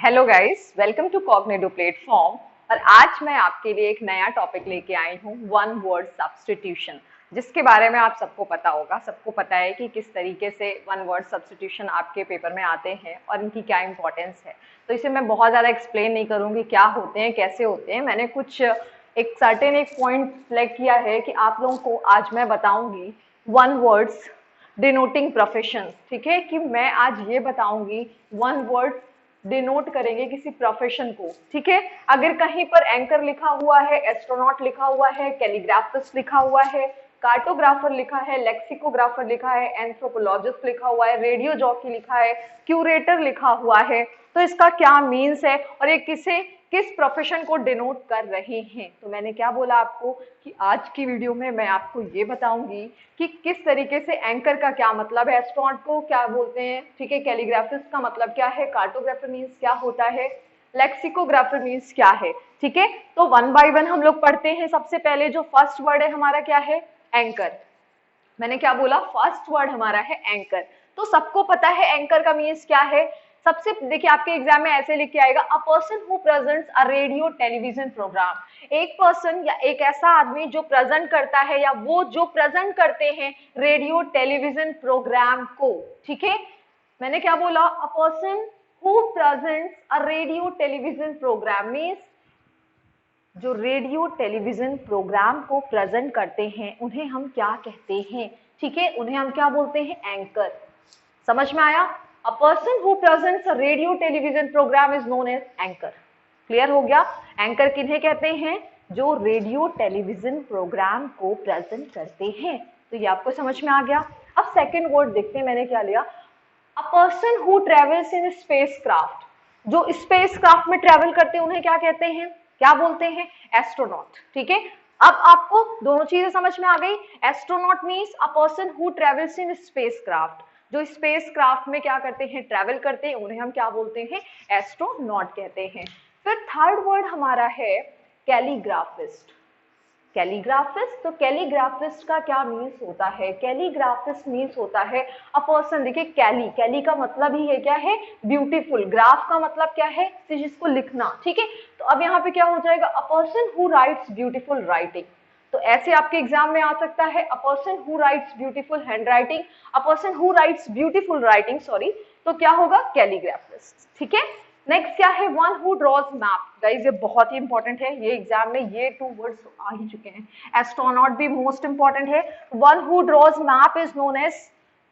Hello guys, welcome to cognitive platform. और आज मैं आपके लिए एक नया टॉपिक लेके आई हूँ, वन वर्ड सब्स्टिट्यूशन, जिसके बारे में आप सबको पता होगा। सबको पता है कि किस तरीके से वन वर्ड सब्स्टिट्यूशन आपके पेपर में आते हैं और इनकी क्या इंपॉर्टेंस है। तो इसे मैं बहुत ज़्यादा एक्सप्लेन नहीं करूँगी क्या होते हैं, कैसे होते हैं। मैंने कुछ एक सर्टेन एक पॉइंट सेलेक्ट किया है कि आप लोगों को आज मैं बताऊंगी वन वर्ड्स डिनोटिंग प्रोफेशन। ठीक है, कि मैं आज ये बताऊंगी वन वर्ड डिनोट करेंगे किसी प्रोफेशन को। ठीक है, अगर कहीं पर एंकर लिखा हुआ है, एस्ट्रोनॉट लिखा हुआ है, कैलीग्राफिस्ट लिखा हुआ है, कार्टोग्राफर लिखा है, लेक्सिकोग्राफर लिखा है, एंथ्रोपोलॉजिस्ट लिखा हुआ है, रेडियो जॉकी लिखा है, क्यूरेटर लिखा हुआ है, तो इसका क्या मीन्स है और ये किस प्रोफेशन को डिनोट कर रहे हैं। तो मैंने क्या बोला आपको कि आज की वीडियो में मैं आपको ये बताऊंगी कि किस तरीके से एंकर का क्या मतलब है, एस्ट्रोनॉट को क्या बोलते हैं, ठीक है, कैलीग्राफिस्ट का मतलब क्या है, कार्टोग्राफर मीन्स क्या होता है, लेक्सिकोग्राफर मीन्स क्या है। ठीक है, तो वन बाय वन हम लोग पढ़ते हैं। सबसे पहले जो फर्स्ट वर्ड है हमारा क्या है, एंकर। मैंने क्या बोला, फर्स्ट वर्ड हमारा है एंकर। तो सबको पता है एंकर का मीन्स क्या है। सबसे देखिए, आपके एग्जाम में ऐसे लिख के आएगा, a person who presents a radio television programme. एक पर्सन या एक ऐसा आदमी जो प्रेजेंट करता है या वो जो प्रेजेंट करते हैं रेडियो टेलीविजन प्रोग्राम को। ठीक है, मैंने क्या बोला, a person who presents a radio television programme means जो रेडियो टेलीविजन प्रोग्राम को प्रेजेंट करते हैं उन्हें हम क्या कहते हैं। ठीक है, उन्हें हम क्या बोलते हैं, एंकर। समझ में आया, a person who presents a radio television programme is known as anchor. Clear हो गया, एंकर किन्हें कहते हैं, जो रेडियो टेलीविजन प्रोग्राम को प्रेजेंट करते हैं। तो ये आपको समझ में आ गया। अब सेकेंड वर्ड देखते हैं मैंने क्या लिया, अ person who travels in space craft. जो स्पेस क्राफ्ट में ट्रेवल करते हैं उन्हें क्या कहते हैं, क्या बोलते हैं, एस्ट्रोनॉट। ठीक है, अब आपको दोनों चीजें समझ में आ गई। Astronaut means a person who travels in space craft. जो स्पेस क्राफ्ट में क्या करते हैं, ट्रेवल करते हैं, उन्हें हम क्या बोलते हैं, एस्ट्रोनॉट कहते हैं। फिर थर्ड वर्ड हमारा है कैलीग्राफिस्ट। कैलीग्राफिस्ट, तो कैलीग्राफिस्ट का क्या मीन्स होता है, कैलीग्राफिस्ट मीन्स होता है अ पर्सन। देखिए, कैली कैली का मतलब ही है क्या है, ब्यूटीफुल। ग्राफ का मतलब क्या है, जिसको लिखना। ठीक है, तो अब यहाँ पे क्या हो जाएगा, अ person who writes beautiful writing. तो ऐसे आपके एग्जाम में आ सकता है, a person who writes beautiful handwriting, a person who writes beautiful writing, sorry. तो क्या होगा, कैलीग्राफिस्ट। ठीक है, नेक्स्ट क्या है, one who draws map. Guys ये बहुत ही इंपॉर्टेंट है, ये एग्जाम में ये टू वर्ड्स आ ही चुके हैं। एस्ट्रोनॉट भी मोस्ट इंपॉर्टेंट है। One who draws map is known as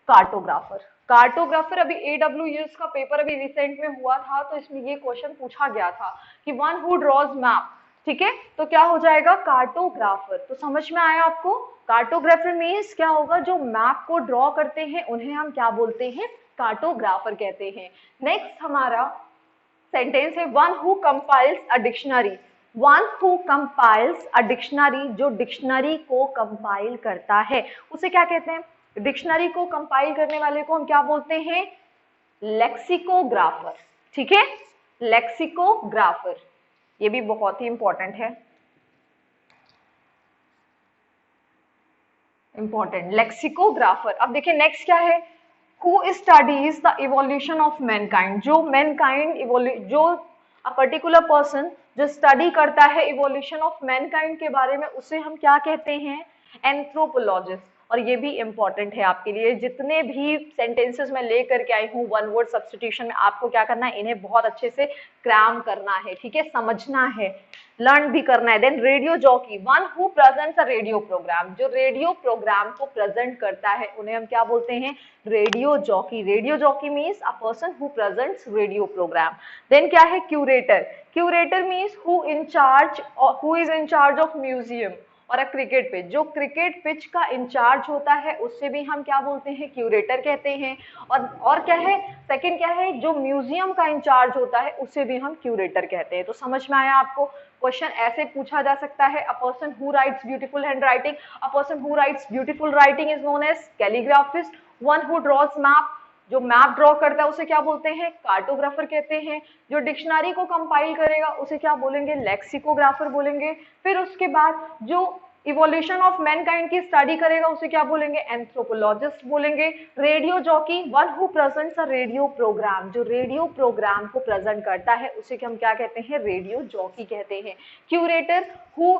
cartographer. Cartographer, अभी AWS का पेपर अभी रिसेंट में हुआ था, तो इसमें ये क्वेश्चन पूछा गया था कि वन हु ड्रॉज मैप। ठीक है, तो क्या हो जाएगा, कार्टोग्राफर। तो समझ में आया आपको, कार्टोग्राफर मीन्स क्या होगा, जो मैप को ड्रॉ करते हैं उन्हें हम क्या बोलते हैं, कार्टोग्राफर कहते हैं। नेक्स्ट हमारा सेंटेंस है, one who compiles a dictionary. One who compiles a dictionary, जो डिक्शनरी को कंपाइल करता है उसे क्या कहते हैं, डिक्शनरी को कंपाइल करने वाले को हम क्या बोलते हैं, लेक्सिकोग्राफर। ठीक है, लेक्सिकोग्राफर, ये भी बहुत ही इंपॉर्टेंट है, इंपॉर्टेंट, लेक्सिकोग्राफर। अब देखिए नेक्स्ट क्या है, who studies the evolution of mankind। जो mankind जो a particular person जो स्टडी करता है इवोल्यूशन ऑफ मैनकाइंड के बारे में, उसे हम क्या कहते हैं, एंथ्रोपोलॉजिस्ट। और ये भी इंपॉर्टेंट है आपके लिए, जितने भी सेंटेंसेस मैं लेकर के आई हूँ वन वर्ड सब्स्टिट्यूशन में, आपको क्या करना है, इन्हें बहुत अच्छे से क्रैम करना है। ठीक है, समझना है, लर्न भी करना है। Then radio jockey, one who presents a radio programme. जो रेडियो प्रोग्राम को प्रेजेंट करता है उन्हें हम क्या बोलते हैं, radio jockey. Radio jockey means a person who presents radio programme. Then क्या है, curator. Curator means who is in charge of museum और अ क्रिकेट पिच। जो क्रिकेट पिच का इंचार्ज होता है उससे भी हम क्या बोलते हैं, क्यूरेटर कहते हैं। और क्या है, सेकंड क्या है, जो म्यूजियम का इंचार्ज होता है उसे भी हम क्यूरेटर कहते हैं। तो समझ में आया आपको, क्वेश्चन ऐसे पूछा जा सकता है, a person who writes beautiful handwriting, a person who writes beautiful writing is known as calligraphist. One who draws map, जो मैप ड्रॉ करता है उसे क्या बोलते हैं, कार्टोग्राफर कहते हैं। जो डिक्शनरी को कंपाइल करेगा उसे क्या बोलेंगे, लेक्सिकोग्राफर बोलेंगे। फिर उसके बाद जो इवोल्यूशन ऑफ मैनकाइंड की स्टडी करेगा उसे क्या बोलेंगे, एंथ्रोपोलॉजिस्ट बोलेंगे। Radio jockey, one who presents a radio programme, जो रेडियो प्रोग्राम को प्रेजेंट करता है उसे हम क्या कहते हैं, रेडियो जॉकी कहते हैं। Curator, who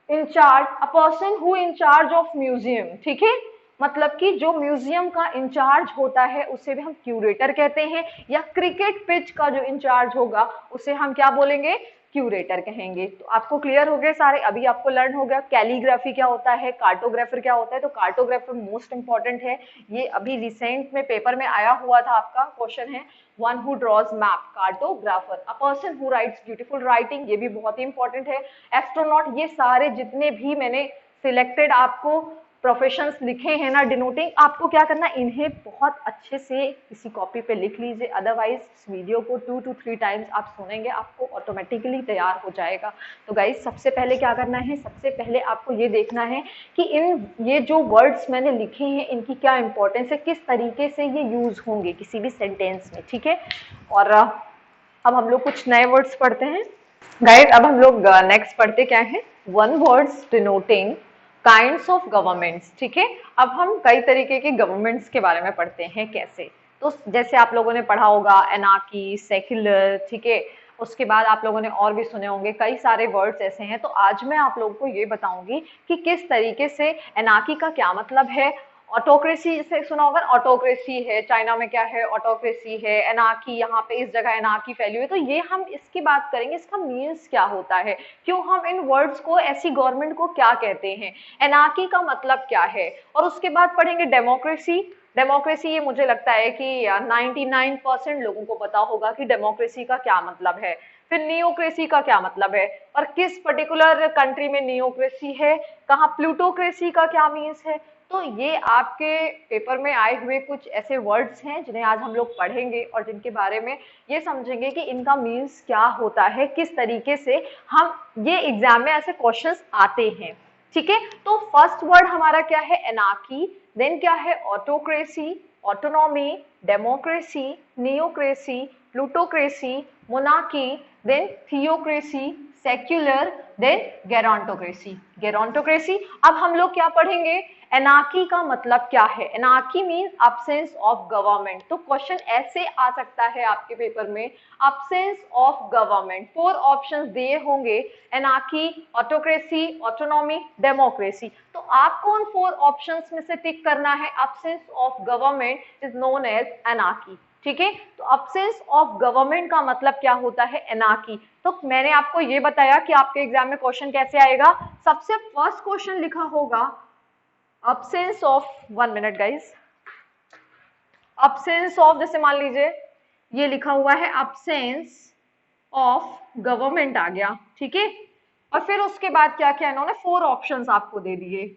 in charge, a person who in charge of museum, ठीक है, मतलब कि जो म्यूजियम का इंचार्ज होता है उसे भी हम क्यूरेटर कहते हैं। या क्रिकेट पिच का जो इंचार्ज होगा उसे हम क्या बोलेंगे, क्यूरेटर कहेंगे। तो आपको क्लियर हो गए सारे, अभी आपको लर्न हो गया कैलीग्राफी क्या होता है, कार्टोग्राफर क्या होता है। तो कार्टोग्राफर मोस्ट इंपॉर्टेंट है, ये अभी रिसेंट में पेपर में आया हुआ था, आपका क्वेश्चन है one who draws map, cartographer. A person who writes beautiful writing, ये भी बहुत ही इंपॉर्टेंट है। एस्ट्रोनॉट, ये सारे जितने भी मैंने सिलेक्टेड आपको प्रोफेशंस लिखे हैं ना डिनोटिंग, आपको क्या करना, इन्हें बहुत अच्छे से किसी कॉपी पे लिख लीजिए, अदरवाइज इस वीडियो को 2 to 3 टाइम्स आप सुनेंगे, आपको ऑटोमेटिकली तैयार हो जाएगा। तो गाइज सबसे पहले क्या करना है, सबसे पहले आपको ये देखना है कि ये जो वर्ड्स मैंने लिखे हैं इनकी क्या इंपॉर्टेंस है, किस तरीके से ये यूज होंगे किसी भी सेंटेंस में, ठीक है। और अब हम लोग कुछ नए वर्ड्स पढ़ते हैं गाइज। अब हम लोग नेक्स्ट पढ़ते क्या है, one words denoting kinds of governments, ठीक है। अब हम कई तरीके के गवर्नमेंट्स के बारे में पढ़ते हैं कैसे। तो जैसे आप लोगों ने पढ़ा होगा एनार्की, सेक्युलर, ठीक है। उसके बाद आप लोगों ने और भी सुने होंगे कई सारे वर्ड्स ऐसे हैं। तो आज मैं आप लोगों को ये बताऊंगी कि किस तरीके से एनार्की का क्या मतलब है, ऑटोक्रेसी से सुना होगा, ऑटोक्रेसी है चाइना में, क्या है, ऑटोक्रेसी है, एनार्की यहाँ पे इस जगह एनार्की फैली हुई है। तो ये हम इसकी बात करेंगे, इसका मीन्स क्या होता है, क्यों हम इन वर्ड्स को, ऐसी गवर्नमेंट को क्या कहते हैं, एनार्की का मतलब क्या है। और उसके बाद पढ़ेंगे डेमोक्रेसी। डेमोक्रेसी, ये मुझे लगता है कि 99% लोगों को पता होगा कि डेमोक्रेसी का क्या मतलब है। फिर नियोक्रेसी का क्या मतलब है, और किस पर्टिकुलर कंट्री में नियोक्रेसी है, कहाँ प्लूटोक्रेसी का क्या मीन्स है। तो ये आपके पेपर में आए हुए कुछ ऐसे वर्ड्स हैं जिन्हें आज हम लोग पढ़ेंगे और जिनके बारे में ये समझेंगे कि इनका मीन्स क्या होता है, किस तरीके से हम, ये एग्जाम में ऐसे क्वेश्चंस आते हैं, ठीक है। तो फर्स्ट वर्ड हमारा क्या है, एनार्की, देन क्या है, autocracy, autonomy, democracy, neocracy, plutocracy, monarchy, then theocracy, secular, then gerontocracy. Gerontocracy. अब हम लोग क्या पढ़ेंगे, एनार्की का मतलब क्या है। Anarchy means absence of government. तो क्वेश्चन ऐसे आ सकता है आपके पेपर में, अब्सेंस ऑफ गवर्नमेंट। 4 ऑप्शंस दिए होंगे, एनार्की, ऑटोक्रेसी, ऑटोनॉमी, डेमोक्रेसी। तो आपको उन 4 ऑप्शंस में से टिक करना है, absence of government is known as anarchy, ठीक है। तो अब्सेंस ऑफ गवर्नमेंट का मतलब क्या होता है, एनार्की। तो मैंने आपको ये बताया कि आपके एग्जाम में क्वेश्चन कैसे आएगा। सबसे फर्स्ट क्वेश्चन लिखा होगा absence of, 1 minute guys, absence of, जैसे मान लीजिए ये लिखा हुआ है अब्सेंस ऑफ गवर्नमेंट आ गया, ठीक है। और फिर उसके बाद क्या किया इन्होंने, 4 ऑप्शंस आपको दे दिए,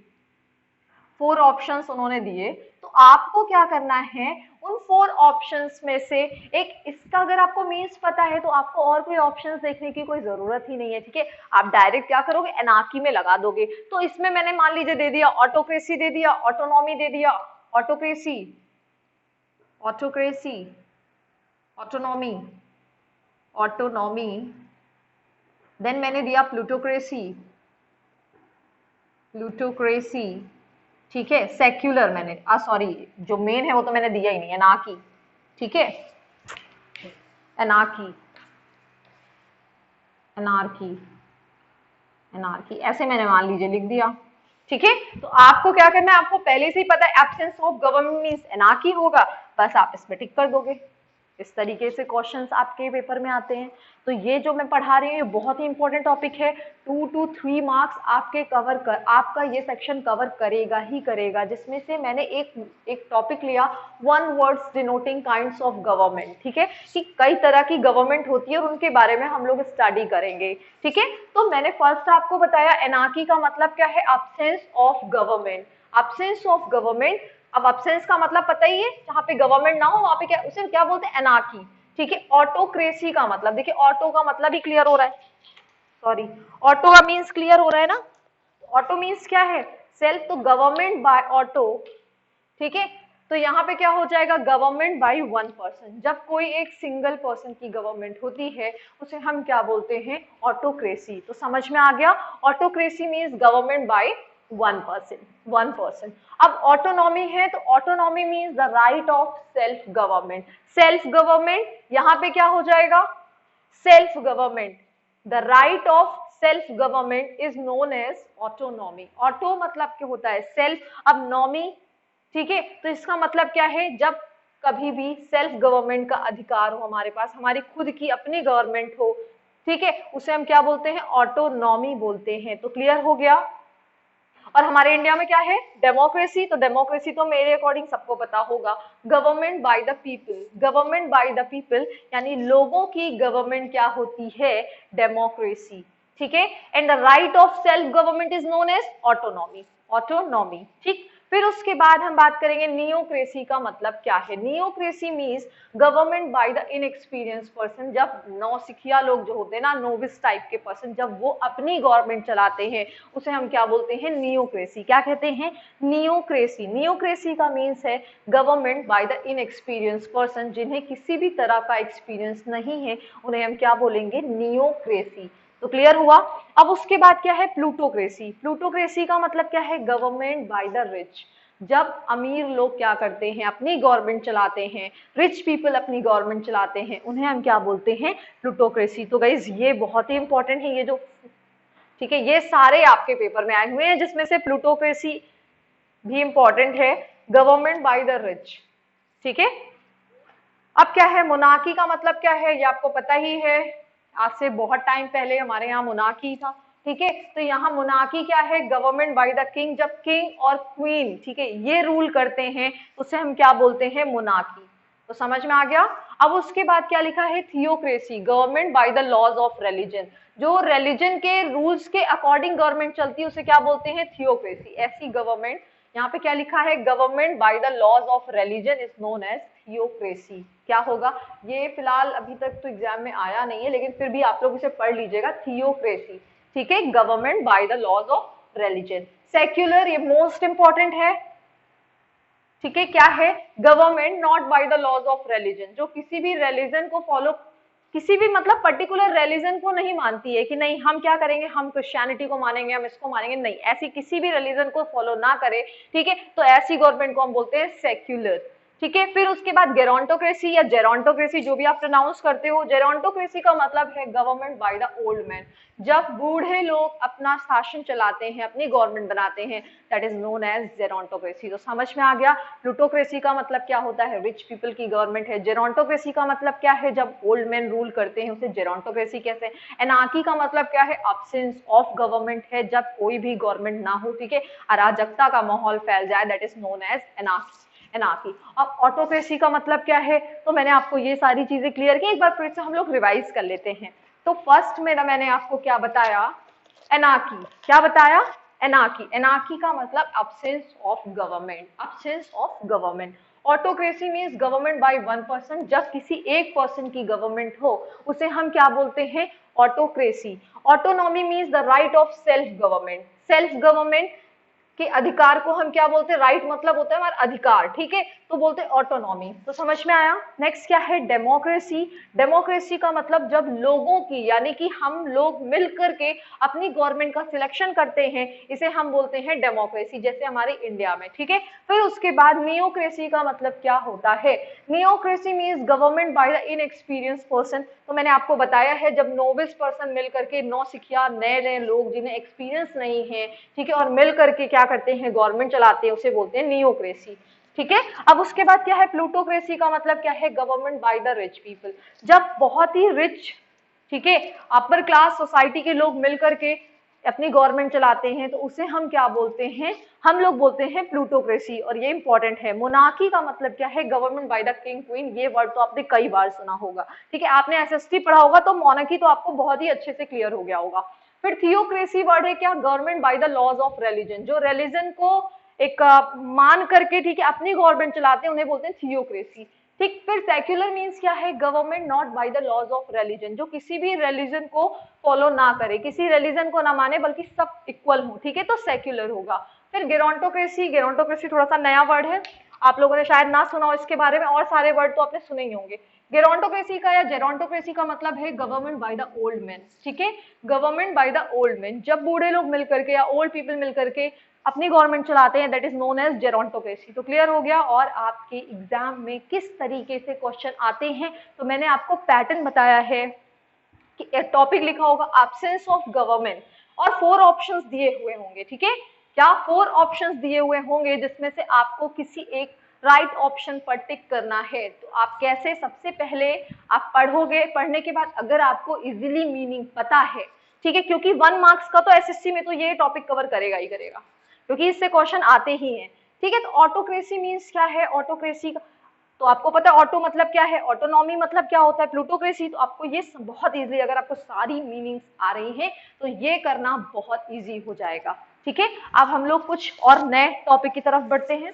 4 ऑप्शंस उन्होंने दिए। तो आपको क्या करना है, उन 4 ऑप्शंस में से एक, इसका अगर आपको मीन्स पता है तो आपको और कोई ऑप्शंस देखने की कोई जरूरत ही नहीं है, ठीक है। आप डायरेक्ट क्या करोगे, एनार्की में लगा दोगे। तो इसमें मैंने मान लीजिए दे दिया ऑटोक्रेसी, दे दिया ऑटोनॉमी, दे दिया autocracy, autocracy, autonomy, autonomy, then मैंने दिया प्लूटोक्रेसी, प्लूटोक्रेसी, ठीक है। सेक्युलर मैंने, सॉरी, जो मेन है वो तो मैंने दिया ही नहीं, एनार्की, ठीक है, एनार्की, एनार्की, एनार्की, ऐसे मैंने मान लीजिए लिख दिया, ठीक है। तो आपको क्या करना है, आपको पहले से ही पता है absence of government means anarchy होगा, बस आप इसमें टिक कर दोगे। इस तरीके से क्वेश्चंस आपके पेपर में आते हैं। तो ये जो मैं पढ़ा रही हूँ ये बहुत ही इंपॉर्टेंट टॉपिक है, 2 to 3 मार्क्स आपके कवर कर, आपका ये सेक्शन कवर करेगा ही करेगा, जिसमें से मैंने एक टॉपिक लिया, one words denoting kinds of government, ठीक है, कि कई तरह की गवर्नमेंट होती है और उनके बारे में हम लोग स्टडी करेंगे, ठीक है। तो मैंने फर्स्ट आपको बताया एनार्की का मतलब क्या है, absence of government, absence of government. अब अब्सेंस का मतलब पता ही है, जहां पे गवर्नमेंट ना हो वहां पे क्या, उसे क्या बोलते हैं, एनार्की, ठीक है। ऑटोक्रेसी का मतलब, देखिए ऑटो का मतलब ही क्लियर हो रहा है, सॉरी, ऑटो का मीन्स क्लियर हो रहा है ना। ऑटो मीन्स क्या है, सेल्फ, तो गवर्नमेंट बाय ऑटो, ठीक है। तो यहाँ पे क्या हो जाएगा, गवर्नमेंट बाय वन पर्सन। जब कोई एक सिंगल पर्सन की गवर्नमेंट होती है उसे हम क्या बोलते हैं, ऑटोक्रेसी। तो समझ में आ गया, autocracy means government by one person. अब ऑटोनॉमी है तो autonomy means the right of self government. Self government यहाँ पे क्या हो जाएगा, self government, the right of self government is known as autonomy. Auto मतलब क्या होता है, सेल्फ, अब नॉमी, ठीक है। तो इसका मतलब क्या है, जब कभी भी सेल्फ गवर्नमेंट का अधिकार हो हमारे पास, हमारी खुद की अपनी गवर्नमेंट हो, ठीक है, उसे हम क्या बोलते हैं, ऑटोनॉमी बोलते हैं। तो क्लियर हो गया। और हमारे इंडिया में क्या है, डेमोक्रेसी। तो डेमोक्रेसी तो मेरे अकॉर्डिंग सबको पता होगा, government by the people. Government by the people यानी लोगों की गवर्नमेंट क्या होती है, डेमोक्रेसी, ठीक है। And the right of self government is known as autonomy, autonomy, ठीक। फिर उसके बाद हम बात करेंगे नियोक्रेसी का मतलब क्या है। Neocracy means government by the inexperience person. जब नौसिखिया लोग जो होते हैं ना, नोविस टाइप के पर्सन, जब वो अपनी गवर्नमेंट चलाते हैं उसे हम क्या बोलते हैं, नियोक्रेसी। क्या कहते हैं, नियोक्रेसी। नियोक्रेसी का मीन्स है government by the inexperience person, जिन्हें किसी भी तरह का एक्सपीरियंस नहीं है, उन्हें हम क्या बोलेंगे, नियोक्रेसी। तो क्लियर हुआ। अब उसके बाद क्या है, प्लूटोक्रेसी। प्लूटोक्रेसी का मतलब क्या है, गवर्नमेंट बाय द रिच। जब अमीर लोग क्या करते हैं, अपनी गवर्नमेंट चलाते हैं, रिच पीपल अपनी गवर्नमेंट चलाते हैं, उन्हें हम क्या बोलते हैं, प्लूटोक्रेसी। तो गाइज ये बहुत ही इंपॉर्टेंट है, ये जो, ठीक है, ये सारे आपके पेपर में आए हुए हैं, जिसमें से प्लूटोक्रेसी भी इंपॉर्टेंट है, गवर्नमेंट बाय द रिच, ठीक है। अब क्या है, मोनार्की का मतलब क्या है, ये आपको पता ही है, आज से बहुत टाइम पहले हमारे यहाँ मोनार्की था, ठीक है। तो यहाँ मोनार्की क्या है, गवर्नमेंट बाय द किंग। जब किंग और क्वीन, ठीक है, ये रूल करते हैं उसे हम क्या बोलते हैं, मोनार्की। तो समझ में आ गया। अब उसके बाद क्या लिखा है, theocracy, government by the laws of religion. जो रिलीजन के रूल्स के अकॉर्डिंग गवर्नमेंट चलती है उसे क्या बोलते हैं, थियोक्रेसी। ऐसी गवर्नमेंट, यहाँ पे क्या लिखा है, government by the laws of religion is known as theocracy. क्या होगा, ये फिलहाल अभी तक तो एग्जाम में आया नहीं है, लेकिन फिर भी आप लोग इसे पढ़ लीजिएगा, थियोक्रेसी, ठीक है, government by the laws of religion. Secular, ये मोस्ट इंपॉर्टेंट है, ठीक है, क्या है, government not by the laws of religion, जो किसी भी रिलीजन को फॉलो, किसी भी मतलब पर्टिकुलर रिलीजन को नहीं मानती है कि नहीं हम क्या करेंगे, हम क्रिश्चियनिटी को मानेंगे, हम इसको मानेंगे, नहीं, ऐसी किसी भी रिलीजन को फॉलो ना करे, ठीक है, तो ऐसी गवर्नमेंट को हम बोलते हैं सेक्युलर, ठीक है। फिर उसके बाद गेरोंटोक्रेसी या जेरोंटोक्रेसी, जो भी आप प्रोनाउंस करते हो। जेरोंटोक्रेसी का मतलब है government by the old man. जब बूढ़े लोग अपना शासन चलाते हैं, अपनी गवर्नमेंट बनाते हैं, दैट इज नोन एज जेरोंटोक्रेसी। तो समझ में आ गया। प्लूटोक्रेसी का मतलब क्या होता है, रिच पीपल की गवर्नमेंट है। जेरोंटोक्रेसी का मतलब क्या है, जब ओल्ड मैन रूल करते हैं उसे जेरोंटोक्रेसी कहते हैं। एनार्की का मतलब क्या है, अब्सेंस ऑफ गवर्नमेंट है, जब कोई भी गवर्नमेंट ना हो, ठीक है, अराजकता का माहौल फैल जाए, that is known as anarchy. Anarchy. अब ऑटोक्रेसी का मतलब क्या है, तो मैंने आपको ये सारी चीजें क्लियर की, एक बार फिर से हम लोग रिवाइज कर लेते हैं। तो फर्स्ट में मैंने आपको क्या बताया, एनार्की। क्या बताया, एनार्की। एनार्की का मतलब absence of government, absence of government. Autocracy means government by one person, जब किसी एक पर्सन की गवर्नमेंट हो उसे हम क्या बोलते हैं, autocracy. Autonomy means the right of self government. Self government के अधिकार को हम क्या बोलते हैं, राइट मतलब होता है हमारा अधिकार, ठीक है, तो बोलते हैं ऑटोनॉमी। तो समझ में आया। नेक्स्ट क्या है, डेमोक्रेसी। डेमोक्रेसी का मतलब जब लोगों की, यानी कि हम लोग मिल करके अपनी गवर्नमेंट का सिलेक्शन करते हैं, इसे हम बोलते हैं डेमोक्रेसी, जैसे हमारे इंडिया में, ठीक है। फिर उसके बाद नियोक्रेसी का मतलब क्या होता है, neocracy means government by the inexperience person. तो मैंने आपको बताया है, जब नोविस पर्सन मिल करके, नौसिखिया, नए नए लोग जिन्हें एक्सपीरियंस नहीं है, ठीक है, और मिल करके क्या करते हैं, गवर्नमेंट चलाते हैं, उसे बोलते हैं नियोक्रेसी, ठीक है। अब उसके बाद क्या है, प्लूटोक्रेसी का मतलब क्या है, government by the rich people. जब बहुत ही रिच, ठीक है, अपर क्लास सोसाइटी के लोग मिल करके अपनी गवर्नमेंट चलाते हैं, तो उसे हम क्या बोलते हैं, हम लोग बोलते हैं प्लूटोक्रेसी। और ये इंपॉर्टेंट है। मोनार्की का मतलब क्या है, government by the king queen. ये वर्ड तो आपने कई बार सुना होगा, ठीक है, आपने एसएसटी पढ़ा होगा, तो मोनार्की तो आपको बहुत ही अच्छे से क्लियर हो गया होगा। फिर थियोक्रेसी वर्ड है क्या, government by the laws of religion. जो रिलीजन को एक मान करके, ठीक है, अपनी गवर्नमेंट चलाते हैं, उन्हें बोलते हैं थियोक्रेसी, ठीक। फिर सेक्युलर मीन्स क्या है, government not by the laws of religion, जो किसी भी रिलीजन को फॉलो ना करे, किसी रिलीजन को ना माने, बल्कि सब इक्वल हो, ठीक है, तो सेक्युलर होगा। फिर गेरोंटोक्रेसी। गेरोंटोक्रेसी थोड़ा सा नया वर्ड है। आप लोगों ने शायद ना सुना हो इसके बारे में, और सारे वर्ड तो आपने सुने ही होंगे। गेरोंटोक्रेसी का या जेरोंटोक्रेसी का मतलब है government by the old man, ठीक है, government by the old man. जब बूढ़े लोग मिलकर के या ओल्ड पीपल मिलकर के अपनी गवर्नमेंट चलाते हैं, दैट इज नोन एज जेरोंटोक्रेसी। तो क्लियर हो गया। और आपके एग्जाम में किस तरीके से क्वेश्चन आते हैं, तो मैंने आपको पैटर्न बताया है कि एक टॉपिक लिखा होगा एब्सेंस ऑफ गवर्नमेंट और 4 ऑप्शंस दिए हुए होंगे, ठीक है, क्या 4 ऑप्शंस दिए हुए होंगे जिसमें से आपको किसी एक राइट ऑप्शन पर टिक करना है। तो आप कैसे, सबसे पहले आप पढ़ोगे, पढ़ने के बाद अगर आपको इजीली मीनिंग पता है, ठीक है, क्योंकि 1 मार्क्स का तो एसएससी में तो ये टॉपिक कवर करेगा ही करेगा, क्योंकि इससे क्वेश्चन आते ही हैं, ठीक है। तो ऑटोक्रेसी मीन्स क्या है, ऑटोक्रेसी का तो आपको पता है ऑटो मतलब क्या है, ऑटोनॉमी मतलब क्या होता है, प्लूटोक्रेसी। तो आपको ये बहुत इजीली, अगर आपको सारी मीनिंग्स आ रही हैं तो ये करना बहुत इजी हो जाएगा, ठीक है। अब हम लोग कुछ और नए टॉपिक की तरफ बढ़ते हैं।